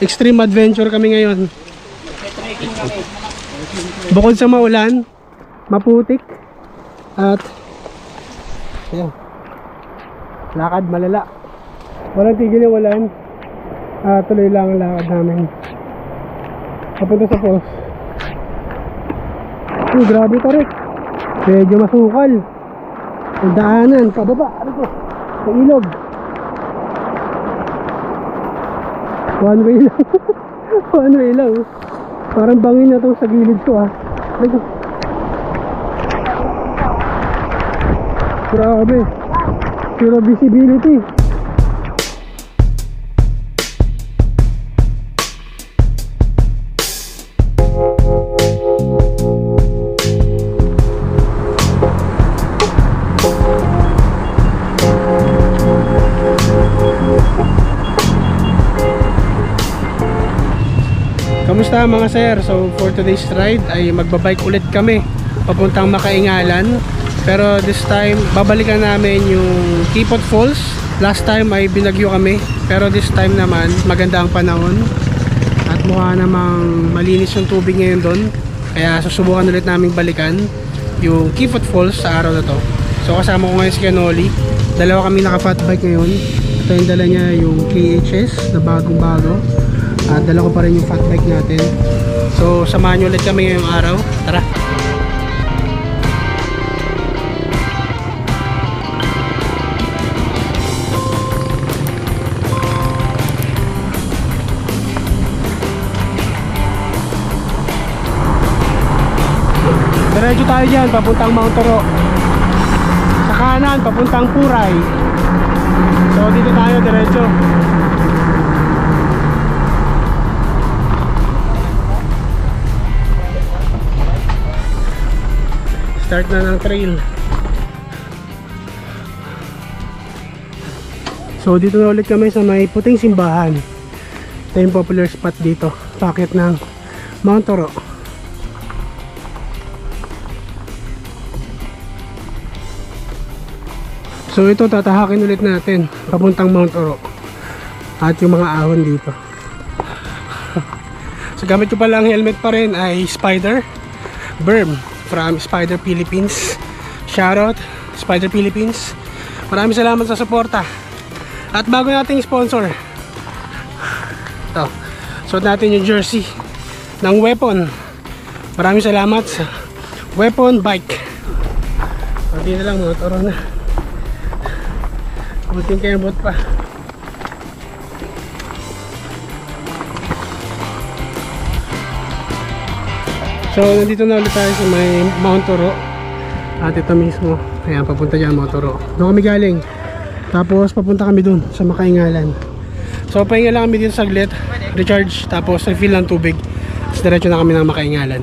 Extreme adventure kami ngayon. Bukod sa maulan, maputik, at ayan, lakad malala. Walang tigil yung ulan. Tuloy lang ang lakad namin papunta sa falls. Grabe tarik. Medyo masukal. Ang daanan, pababa. Ano to? Sa ilog. One way lang. One way lang. Parang bangin na to sa gilid ko ah. Grabe. Zero visibility. Kamusta mga sir? So for today's ride ay magbabike ulit kami papuntang Makaingalan. Pero this time babalikan namin yung Kipot Falls. Last time ay binagyo kami, pero this time naman maganda ang panahon at mukha namang malinis yung tubig ngayon doon. Kaya susubukan ulit naming balikan yung Kipot Falls sa araw na to. So kasama ko ngayon si Canoli. Dalawa kami naka-fat bike ngayon. Ito yung dala niya, yung KHS na bagong bago. At dala ko pa rin yung fat bike natin. So samahan nyo ulit kami ngayong araw. Tara! Diretso tayo dyan papuntang Mount Toro. Sa kanan papuntang Puray. So dito tayo diretso. Start na ng trail. So dito na ulit kami sa may puting simbahan. Ito yung popular spot dito, packet ng Mount Toro. So ito tatahakin ulit natin papuntang Mount Toro at yung mga ahon dito. So gamit ko pala ang helmet pa rin ay Spider Berm from Spider Philippines. Shoutout Spider Philippines. Maraming salamat sa suporta. At bago nating sponsor, ito, suot natin yung jersey ng Weapon. Maraming salamat sa Weapon Bike. Pati na lang mga toro na. Buting kayo bot pa. So nandito na ulit tayo sa may Mount Toro. At ito mismo, ayan, papunta dyan Mount Toro. Doon kami galing. Tapos papunta kami dun sa Makaingalan. So pahinga lang kami dito saglit, recharge, tapos refill ng tubig. Tapos diretso na kami ng Makaingalan.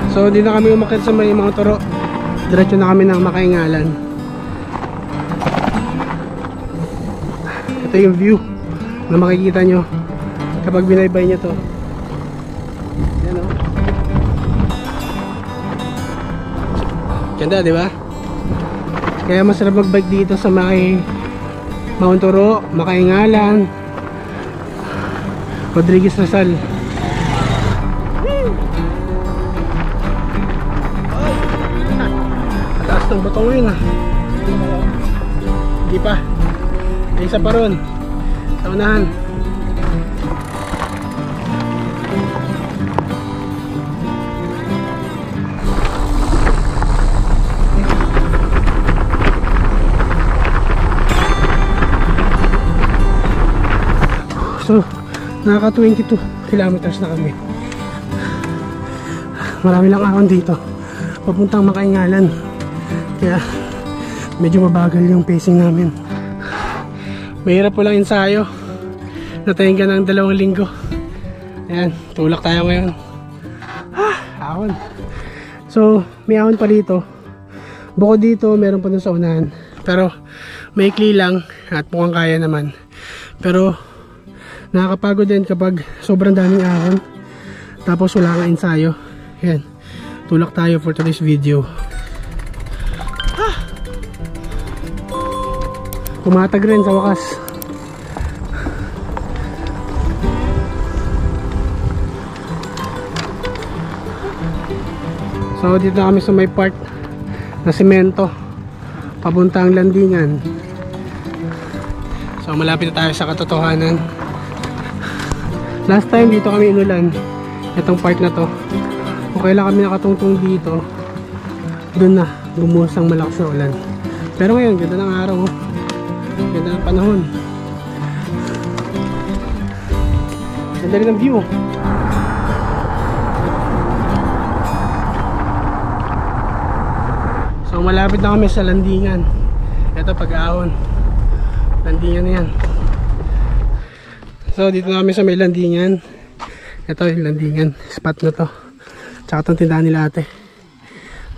So hindi na kami umakyat sa may Mount Toro. Diretso na kami ng Makaingalan. Ito yung view na makikita nyo kapag binaybay nyo to. Yan o. Ganda, di ba? Kaya masarap magbike dito sa may Mount Toro, Makaingalan, Rodriguez Rizal. Ng batong yun ah. Hindi pa. May isa pa ron sa unahan. So naka 22 kilometers na kami. Marami lang ahon dito papuntang Makaingalan. Kaya medyo mabagal yung pacing namin. Mahirap po lang ensayo. Natayin ka ng 2 linggo. Ayan, tulak tayo ngayon. Ahon. So may ahon pa dito. Bukod dito meron pa dun sa unahan. pero maikli lang at mukhang kaya naman. Pero nakakapagod din kapag sobrang daming ahon tapos wala kang ensayo. Yan, tulak tayo for today's video. Pumatag rin sa wakas. So dito na kami sa may part na semento papuntang landingan. So malapit na tayo sa katotohanan. Last time dito kami inulan, itong part na to. Kung kailan kami nakatungtong dito, doon na bumuhos ang malakas na ulan. Pero ngayon ganda ng araw, ganda ng panahon, ganda rin ng view. So malapit na kami sa landingan. Ito pag-ahon, landingan na yan. So dito na kami sa may landingan. Ito yung landingan, spot na to. Tsaka itong tindahan nila ate.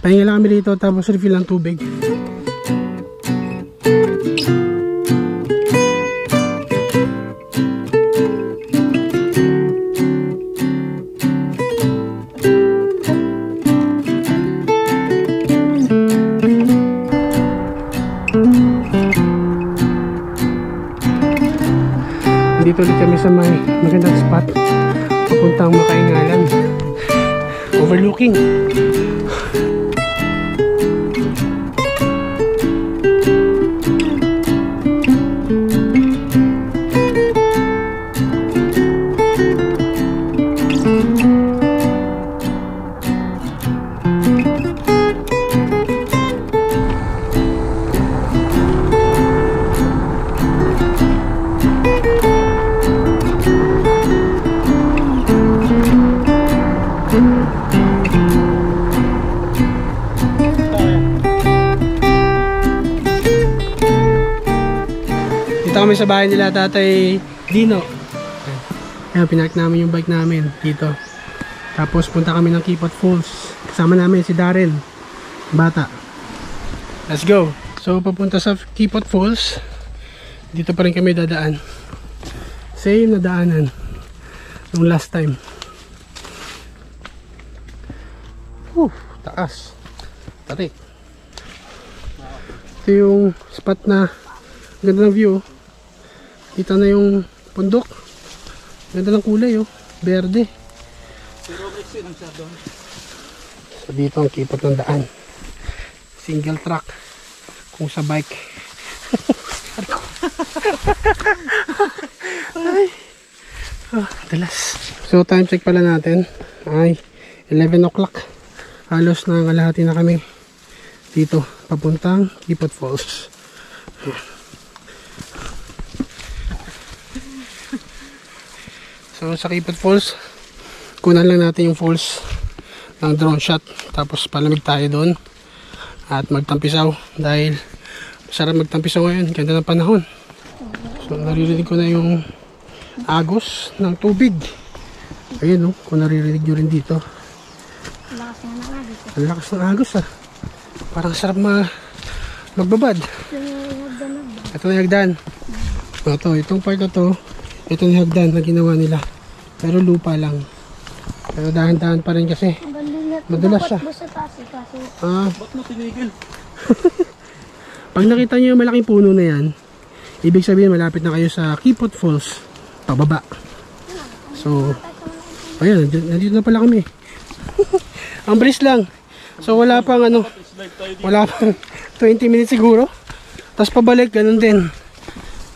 Pahinga lang kami dito tapos refill ng tubig. Dito ulit kami sa may magandang spot papuntang Makaingalan, overlooking. Dito kami sa bahay nila Tatay Dino. Ayan, pinark namin yung bike namin dito. Tapos punta kami ng Kipot Falls. Kasama namin si Darren, bata. Let's go. So papunta sa Kipot Falls, dito pa rin kami dadaan. Same na daanan nung last time. Taas, tarik. Ito yung spot na ganda ng view. Kita na yung pundok, ganda ng kulay, oh, berde. So dito ang kipot ng daan, single track kung sa bike. Ay, dalas. So time check pala natin ay 11 o'clock. Halos nangalahati na kami dito papuntang Kipot Falls. So sa Kipot Falls, kunan lang natin yung falls ng drone shot, tapos palamig tayo doon at magtampisaw dahil masarap magtampisaw ngayon, ganda ng panahon. So naririnig ko na yung agos ng tubig. Ayun, no, kung naririnig nyo rin dito, ang lakas ng agos, ah. Parang sarap magbabad. Ito na yung hagdan. Itong part na to, ito na yung hagdan na ginawa nila, pero lupa lang. Pero dahan-dahan pa rin kasi madulas siya. Ba't mo tinigil? Pag nakita nyo yung malaking puno na yan, ibig sabihin malapit na kayo sa Kipot Falls pababa. So ayun, nandito na pala kami. Ang bilis lang. So wala pang wala pang 20 minutes siguro. Tapos pabalik, ganun din.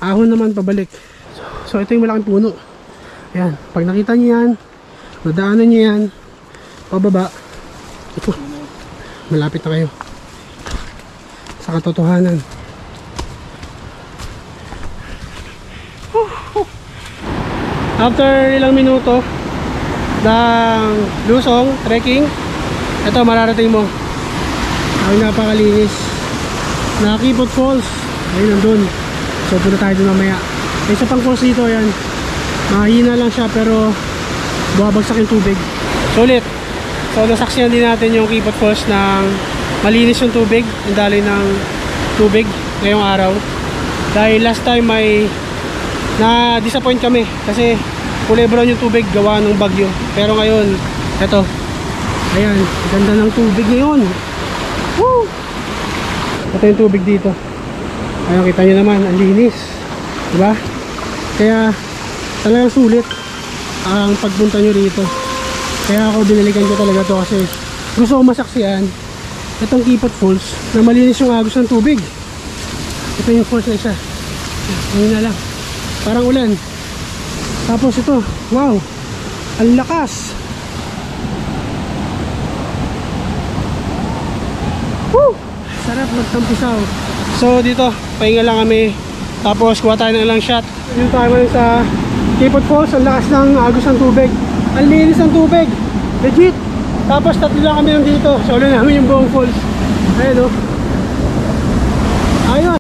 Ahon naman pabalik. So ito yung malaking puno. Ayan, pag nakita nyo yan, nadaanan nyo yan, pababa, ito, malapit na kayo sa katotohanan. After ilang minuto ng lusong, trekking, ito mararating mo ang napakalinis na Kipot Falls. Ayun, nandun. So punta tayo dun mamaya. May isa pang falls dito, yan, mahina lang siya pero bumabagsak yung tubig. Sulit. So nasaksihan din natin yung Kipot Falls ng malinis yung tubig, ang daloy ng tubig ngayong araw. Dahil last time ay na-disappoint kami kasi kulay brown yung tubig gawa ng bagyo. Pero ngayon, eto, ayan, ganda ng tubig ngayon. Woo! Ito yung tubig dito. Ayan, kita nyo naman, ang linis, diba? Kaya talagang sulit ang pagpunta nyo rito. Kaya ako binalikan ko talaga to kasi gusto ko masaksihan itong Kipot Falls na malinis yung agos ng tubig. Ito yung falls na isa. Ngayon na lang, parang ulan. Tapos ito, wow, ang lakas. Woo! Sarap magtampisaw. So dito, pahinga lang kami. Tapos kuha tayo ng ilang shot. Yung tayo ngayon sa Kipot Falls, ang lakas ng agos ng tubig. Ang linis ng tubig, legit. Tapos tatlo lang kami nandito. Solo namin yung buong falls. Ayan o. Ayun.